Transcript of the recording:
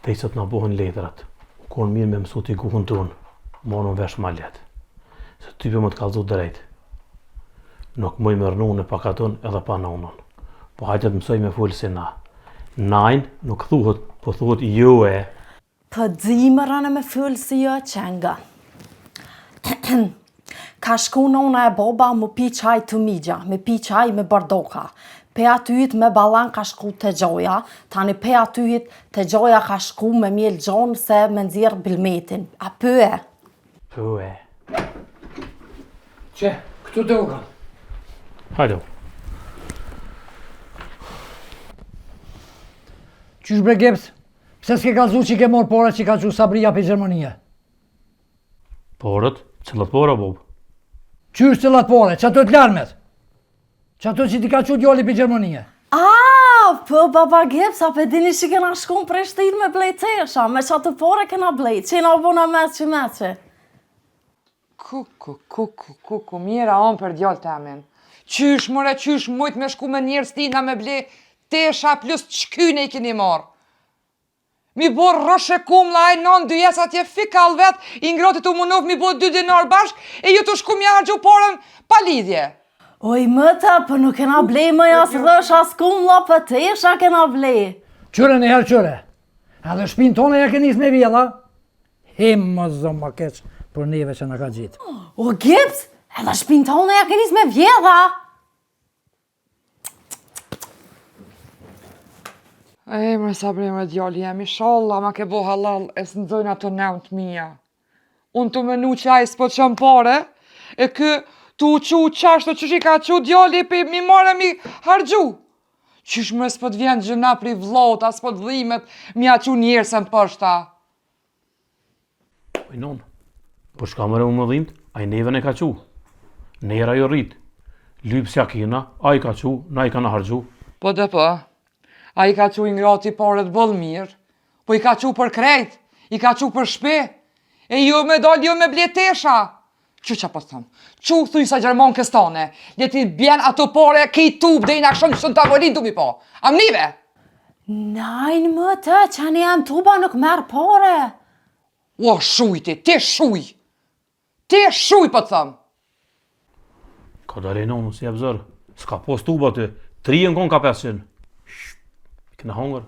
Te i sot na bohen letrat. Kon mirë me mësu t'i guhën tonë, morën vesh ma letë. Se ty për më të kallëzu drejt. Nuk mëj me rënu në pakaton edhe pa nonën. Po hajtë të mësoj me full si na. Najnë nuk thuhet, po thuhet ju e. Po dhimë rënë me full si jo qenga. Ka shku nona e boba mu pi qaj të migja, me pi qaj me bardoka. Pe atyjit me balan ka shku të gjoja, tani pe atyjit të gjoja ka shku me mjel gjonë se me nxirë bilmetin. A pëe? Pëe. Që, këtu të uka. Hajdo. Qysh bre Gips? Pse s'ke kalzu që ke morë pore që ka që Sabria për Gjermania? Porët? Cëllat pora, Bob? Qysh cëllat pore? Që ato t'larmet? Që ato që ti ka që djoli për Gjermania? Po baba Gips, a pe dini që kena shku në Prishtinë me blejtesha, me që ato pore kena blejt, që na bona meqe. Kuku, mira on për djallë të amin. Qysh mujt me shku me njerës tina me ble tesha plus qkyne i kini marë. Mi bo rroshe kumla aj non dy jesat je fikal vet, i ngrotit u munov mi bo 2 dinar bashk, e ju të shku mja hargju porën pa lidhje. Oj mëta, për nuk kena blej më jas rësh as kumla për tesha kena blej. Qyre një herë qyre. Edhe shpinë tonë ja ke nis me vjella. Himë më zëmë ma keqë për neve që në ka gjitë. O Gips, edhe shpinë tonë ja ke nis me vjedha. Emre Sabri me djali jam, inshallah ma ke bo halal e së nëzojnë ato 9 mija. Unë të menu që ajë s'po qëmë pare, e kë tu qu qashtë që që ka qu djali për mi marë mi hargju. Qysh më s'po t'vjen gjëna pri vlot, as po t'dhimet, mi a qu njerësën pështa. Oj non, po shka mëre më dhimt, a i neve ne ka qu. Nera jo rrit. Lypë s'ja kina, a i ka qu, na i ka në hargju. Po dhe po, a i ka qu i ngrati pare të bëllë mirë, po i ka qu për krejt, i ka qu për shpe, e jo me dal jo me bletesha. Që që po thëmë, që thuj sa Gjermon këstane, jeti bjen ato pare kej tub dhe i nakshon që në tavolin du mi po. Am nive? Najnë më të, që një jam tuba nuk merë pare. O, shujti, ti shuj. Ti shuj po thëmë. Ka dare nonë si e vëzër. S'ka pos tuba të, 3 në kon ka 500. Këna hongër.